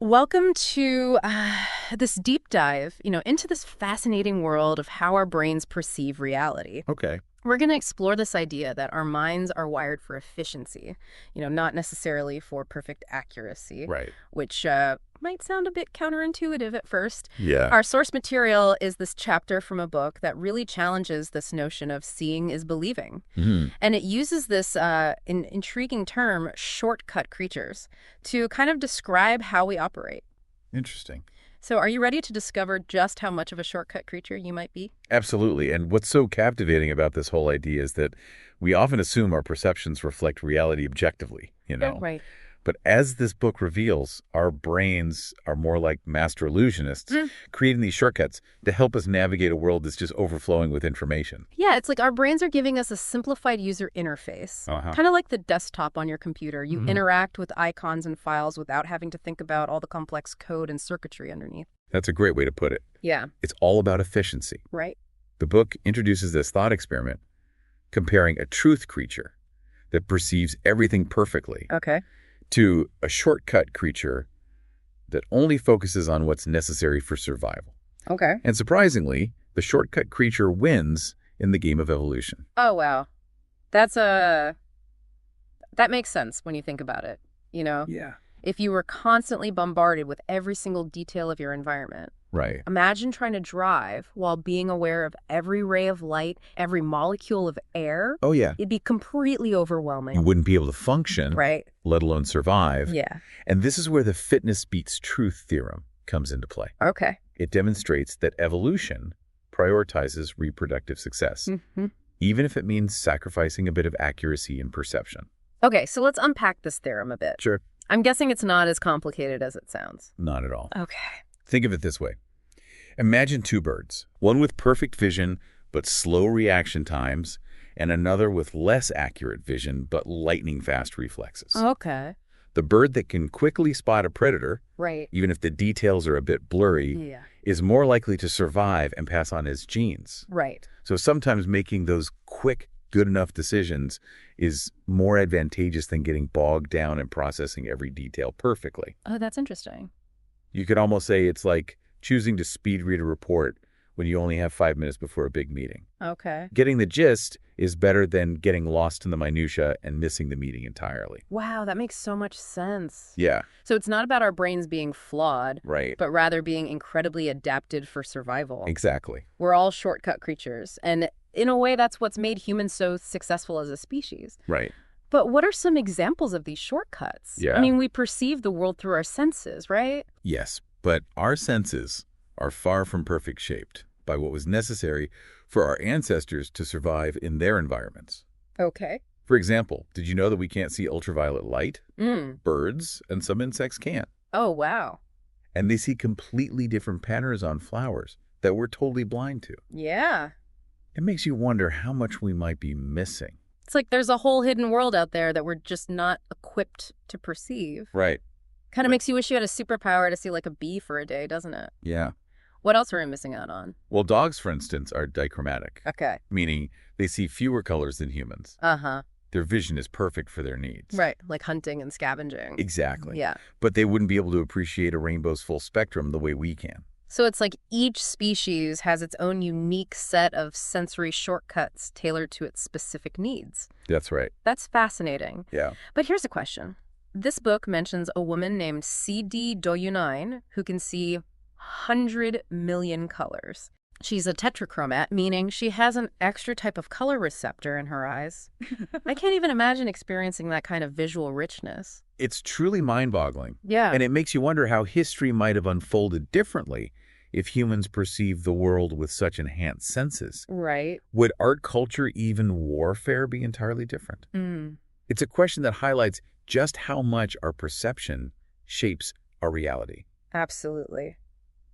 Welcome to this deep dive, into this fascinating world of how our brains perceive reality. Okay. We're going to explore this idea that our minds are wired for efficiency, not necessarily for perfect accuracy, Right. which might sound a bit counterintuitive at first. Yeah. Our source material is this chapter from a book that really challenges this notion of seeing is believing. Hmm. And it uses this intriguing term, shortcut creatures, to kind of describe how we operate. Interesting. So are you ready to discover just how much of a shortcut creature you might be? Absolutely. And what's so captivating about this whole idea is that we often assume our perceptions reflect reality objectively, Right. But as this book reveals, our brains are more like master illusionists, creating these shortcuts to help us navigate a world that's just overflowing with information. Yeah, it's like our brains are giving us a simplified user interface, kind of like the desktop on your computer. You interact with icons and files without having to think about all the complex code and circuitry underneath. That's a great way to put it. Yeah. It's all about efficiency. Right. The book introduces this thought experiment, comparing a truth creature that perceives everything perfectly Okay. to a shortcut creature that only focuses on what's necessary for survival. Okay. And surprisingly, the shortcut creature wins in the game of evolution. Oh, wow. That makes sense when you think about it, Yeah. If you were constantly bombarded with every single detail of your environment, Right. imagine trying to drive while being aware of every ray of light, every molecule of air. Oh, yeah. It'd be completely overwhelming. You wouldn't be able to function, Right. let alone survive. Yeah. And this is where the fitness beats truth theorem comes into play. Okay. It demonstrates that evolution prioritizes reproductive success, even if it means sacrificing a bit of accuracy and perception. Okay, so let's unpack this theorem a bit. Sure. I'm guessing it's not as complicated as it sounds. Not at all. Okay. Think of it this way. Imagine two birds, one with perfect vision but slow reaction times, and another with less accurate vision but lightning-fast reflexes. Okay. The bird that can quickly spot a predator, Right. even if the details are a bit blurry, Yeah. is more likely to survive and pass on his genes. Right. So sometimes making those quick, good enough decisions is more advantageous than getting bogged down and processing every detail perfectly. Oh, that's interesting. You could almost say it's like choosing to speed read a report when you only have 5 minutes before a big meeting. Okay. Getting the gist is better than getting lost in the minutia and missing the meeting entirely. Wow, that makes so much sense. Yeah, So it's not about our brains being flawed, right. but rather being incredibly adapted for survival. Exactly. We're all shortcut creatures, and in a way, that's what's made humans so successful as a species. Right. But what are some examples of these shortcuts? Yeah. I mean, we perceive the world through our senses, right? Yes, but our senses are far from perfect shaped by what was necessary for our ancestors to survive in their environments. Okay. For example, did you know that we can't see ultraviolet light? Mm. Birds and some insects can. Oh, wow. And they see completely different patterns on flowers that we're totally blind to. Yeah. It makes you wonder how much we might be missing. It's like there's a whole hidden world out there that we're just not equipped to perceive. Right. Kind of makes you wish you had a superpower to see like a bee for a day, doesn't it? Yeah. What else are we missing out on? Well, dogs, for instance, are dichromatic, Okay. meaning they see fewer colors than humans. Uh-huh. Their vision is perfect for their needs. Right. Like hunting and scavenging. Exactly. Yeah. But they wouldn't be able to appreciate a rainbow's full spectrum the way we can. So it's like each species has its own unique set of sensory shortcuts tailored to its specific needs. That's right. That's fascinating. Yeah. But here's a question. This book mentions a woman named C.D. Doyunine who can see 100 million colors. She's a tetrachromat, meaning she has an extra type of color receptor in her eyes. I can't even imagine experiencing that kind of visual richness. It's truly mind-boggling. Yeah. And it makes you wonder how history might have unfolded differently if humans perceived the world with such enhanced senses. Right. Would art, culture, even warfare be entirely different? Mm. It's a question that highlights just how much our perception shapes our reality. Absolutely.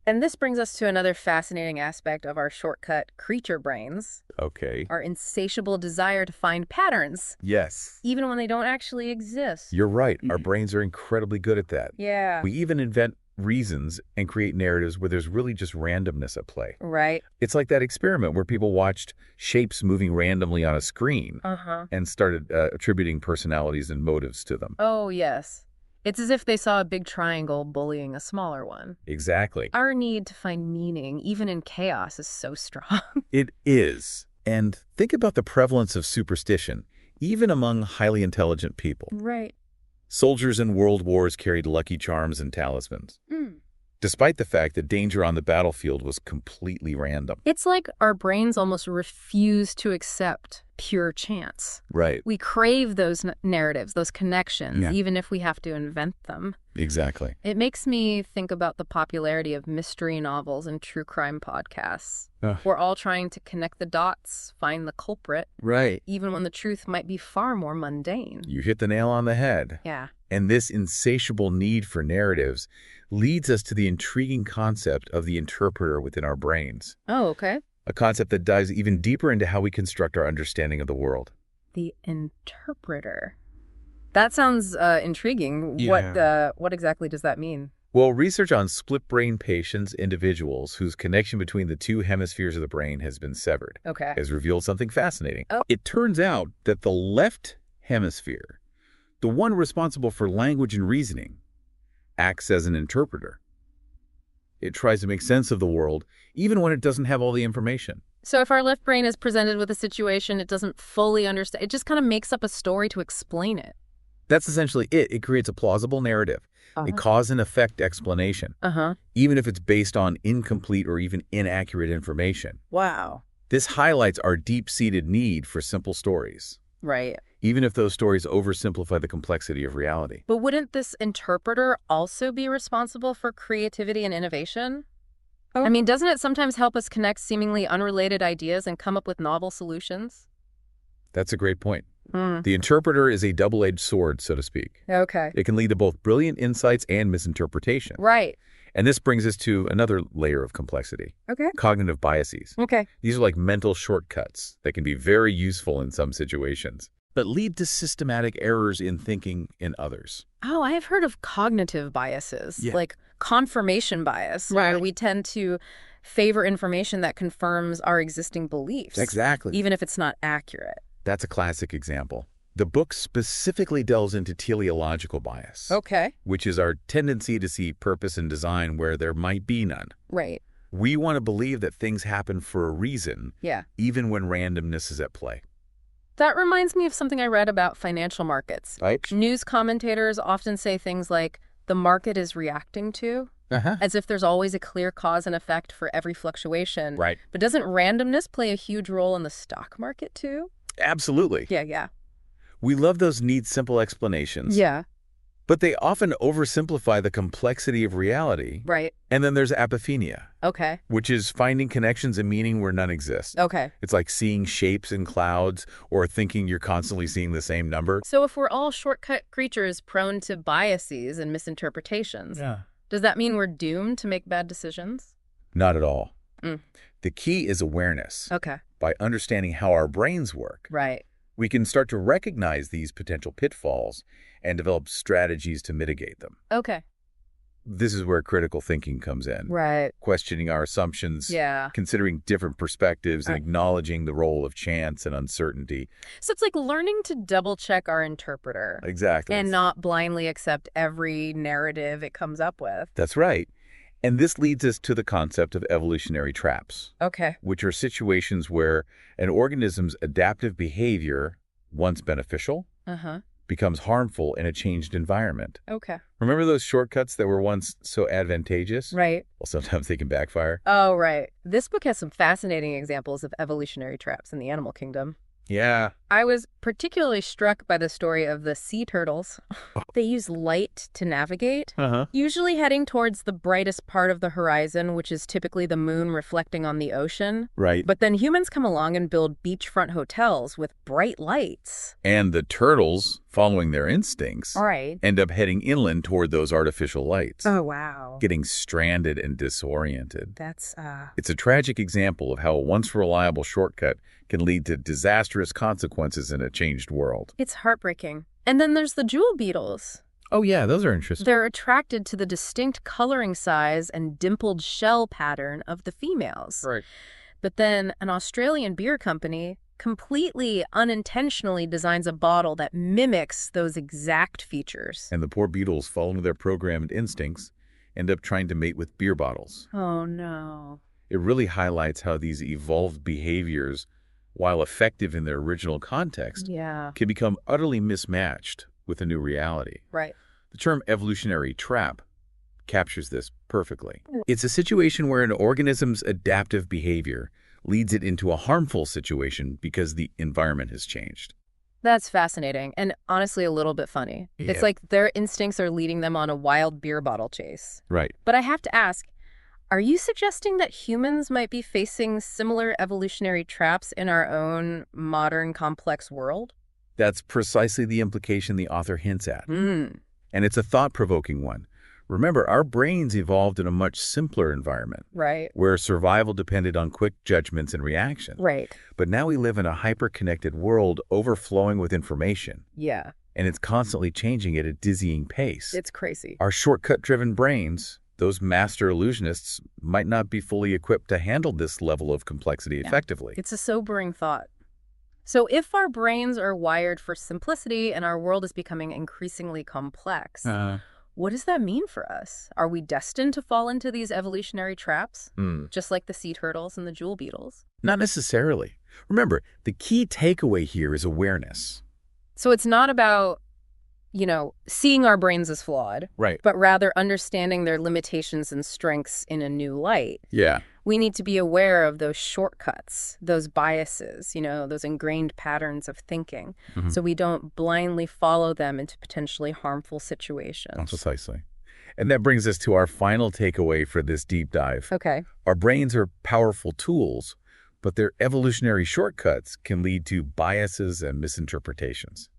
And this brings us to another fascinating aspect of our shortcut creature brains, Okay. our insatiable desire to find patterns, Yes. even when they don't actually exist. You're right. Our brains are incredibly good at that. Yeah. We even invent reasons and create narratives where there's really just randomness at play. Right. It's like that experiment where people watched shapes moving randomly on a screen Uh-huh. and started attributing personalities and motives to them. Oh, yes. It's as if they saw a big triangle bullying a smaller one. Exactly. Our need to find meaning, even in chaos, is so strong. It is. And think about the prevalence of superstition, even among highly intelligent people. Right. Soldiers in world wars carried lucky charms and talismans, despite the fact that danger on the battlefield was completely random. It's like our brains almost refuse to accept pure chance. Right. We crave those narratives, those connections, Yeah. even if we have to invent them. Exactly. It makes me think about the popularity of mystery novels and true crime podcasts. We're all trying to connect the dots, find the culprit, Right. even when the truth might be far more mundane. You hit the nail on the head. Yeah. And this insatiable need for narratives leads us to the intriguing concept of the interpreter within our brains, Oh, okay. a concept that dives even deeper into how we construct our understanding of the world. The interpreter. That sounds intriguing. Yeah. What exactly does that mean? Well, research on split-brain patients, individuals whose connection between the two hemispheres of the brain has been severed, Okay. has revealed something fascinating. Oh. It turns out that the left hemisphere, the one responsible for language and reasoning, acts as an interpreter. It tries to make sense of the world, even when it doesn't have all the information. So if our left brain is presented with a situation it doesn't fully understand, it just kind of makes up a story to explain it. That's essentially it. It creates a plausible narrative, a cause and effect explanation, even if it's based on incomplete or even inaccurate information. Wow. This highlights our deep-seated need for simple stories, Right. even if those stories oversimplify the complexity of reality. But wouldn't this interpreter also be responsible for creativity and innovation? I mean, doesn't it sometimes help us connect seemingly unrelated ideas and come up with novel solutions? That's a great point. The interpreter is a double-edged sword, so to speak. Okay. It can lead to both brilliant insights and misinterpretation. Right. And this brings us to another layer of complexity, Okay. cognitive biases. Okay. These are like mental shortcuts that can be very useful in some situations, but lead to systematic errors in thinking in others. Oh, I have heard of cognitive biases, Yeah. like confirmation bias, Right. where we tend to favor information that confirms our existing beliefs, Exactly. even if it's not accurate. That's a classic example. The book specifically delves into teleological bias, Okay. which is our tendency to see purpose in design where there might be none. Right. We want to believe that things happen for a reason, Yeah. even when randomness is at play. That reminds me of something I read about financial markets. Right? News commentators often say things like, the market is reacting to, as if there's always a clear cause and effect for every fluctuation. Right. But doesn't randomness play a huge role in the stock market too? Absolutely. Yeah. We love those neat, simple explanations. Yeah. But they often oversimplify the complexity of reality. Right. And then there's apophenia, Okay. which is finding connections and meaning where none exist. Okay. It's like seeing shapes in clouds or thinking you're constantly seeing the same number. So if we're all shortcut creatures prone to biases and misinterpretations, does that mean we're doomed to make bad decisions? Not at all. Mm. The key is awareness. Okay. By understanding how our brains work, Right. we can start to recognize these potential pitfalls and develop strategies to mitigate them. Okay. This is where critical thinking comes in. Right. Questioning our assumptions, Yeah. considering different perspectives, and acknowledging the role of chance and uncertainty. So it's like learning to double check our interpreter Exactly. and not blindly accept every narrative it comes up with. That's right. And this leads us to the concept of evolutionary traps, Okay. which are situations where an organism's adaptive behavior, once beneficial, becomes harmful in a changed environment. Okay. Remember those shortcuts that were once so advantageous? Right. Well, sometimes they can backfire. Oh, right. This book has some fascinating examples of evolutionary traps in the animal kingdom. Yeah. I was particularly struck by the story of the sea turtles. They use light to navigate, usually heading towards the brightest part of the horizon, which is typically the moon reflecting on the ocean. Right. But then humans come along and build beachfront hotels with bright lights. And the turtles, following their instincts, Right. end up heading inland toward those artificial lights, Oh, wow. getting stranded and disoriented. That's, It's a tragic example of how a once reliable shortcut can lead to disastrous consequences in a changed world. it's heartbreaking. And then there's the jewel beetles. Oh, yeah, those are interesting. They're attracted to the distinct coloring size and dimpled shell pattern of the females. Right. But then an Australian beer company completely unintentionally designs a bottle that mimics those exact features. And the poor beetles, following their programmed instincts, end up trying to mate with beer bottles. Oh, no. It really highlights how these evolved behaviors, while effective in their original context, Yeah. can become utterly mismatched with a new reality. Right. The term evolutionary trap captures this perfectly. It's a situation where an organism's adaptive behavior leads it into a harmful situation because the environment has changed. That's fascinating and honestly a little bit funny. Yeah. It's like their instincts are leading them on a wild beer bottle chase. Right. But I have to ask, are you suggesting that humans might be facing similar evolutionary traps in our own modern complex world? That's precisely the implication the author hints at. Hmm. And it's a thought-provoking one. Remember, our brains evolved in a much simpler environment, Right. where survival depended on quick judgments and reaction. Right. But now we live in a hyper-connected world overflowing with information, Yeah. and it's constantly changing at a dizzying pace. It's crazy. Our shortcut-driven brains, those master illusionists, might not be fully equipped to handle this level of complexity effectively. It's a sobering thought. So if our brains are wired for simplicity and our world is becoming increasingly complex, what does that mean for us? Are we destined to fall into these evolutionary traps, just like the sea turtles and the jewel beetles? Not necessarily. Remember, the key takeaway here is awareness. So it's not about, seeing our brains as flawed, Right. but rather understanding their limitations and strengths in a new light. Yeah. We need to be aware of those shortcuts, those biases, those ingrained patterns of thinking, so we don't blindly follow them into potentially harmful situations. Precisely. And that brings us to our final takeaway for this deep dive. Okay. Our brains are powerful tools, but their evolutionary shortcuts can lead to biases and misinterpretations.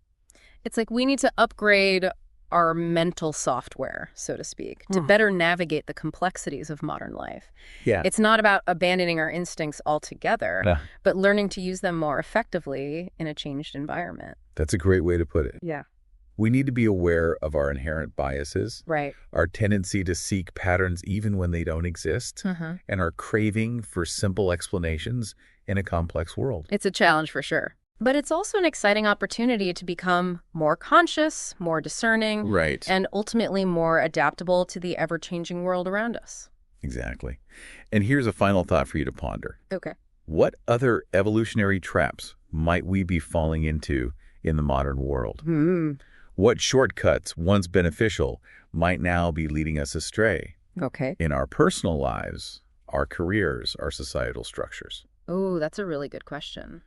It's like we need to upgrade our mental software, so to speak, to better navigate the complexities of modern life. Yeah. It's not about abandoning our instincts altogether, but learning to use them more effectively in a changed environment. That's a great way to put it. Yeah. We need to be aware of our inherent biases, Right. our tendency to seek patterns even when they don't exist, and our craving for simple explanations in a complex world. It's a challenge for sure. But it's also an exciting opportunity to become more conscious, more discerning, Right. and ultimately more adaptable to the ever-changing world around us. Exactly. And here's a final thought for you to ponder. Okay. What other evolutionary traps might we be falling into in the modern world? What shortcuts, once beneficial, might now be leading us astray Okay. in our personal lives, our careers, our societal structures? Oh, that's a really good question.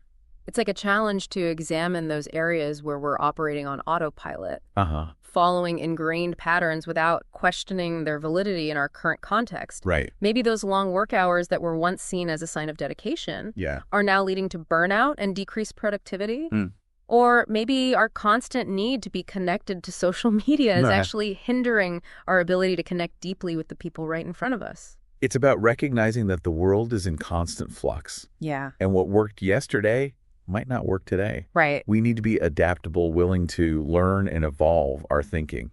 It's like a challenge to examine those areas where we're operating on autopilot, following ingrained patterns without questioning their validity in our current context. Right. Maybe those long work hours that were once seen as a sign of dedication are now leading to burnout and decreased productivity. Or maybe our constant need to be connected to social media is actually hindering our ability to connect deeply with the people right in front of us. It's about recognizing that the world is in constant flux. Yeah. And what worked yesterday might not work today. Right. We need to be adaptable, willing to learn and evolve our thinking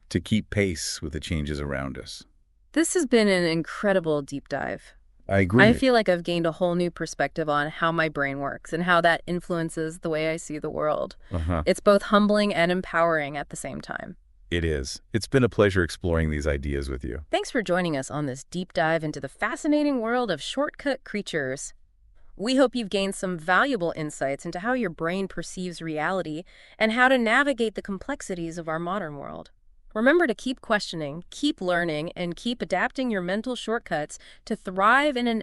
to keep pace with the changes around us. This has been an incredible deep dive. I agree. I feel like I've gained a whole new perspective on how my brain works and how that influences the way I see the world. It's both humbling and empowering at the same time. It is. It's been a pleasure exploring these ideas with you. Thanks for joining us on this deep dive into the fascinating world of shortcut creatures. We hope you've gained some valuable insights into how your brain perceives reality and how to navigate the complexities of our modern world. Remember to keep questioning, keep learning, and keep adapting your mental shortcuts to thrive in an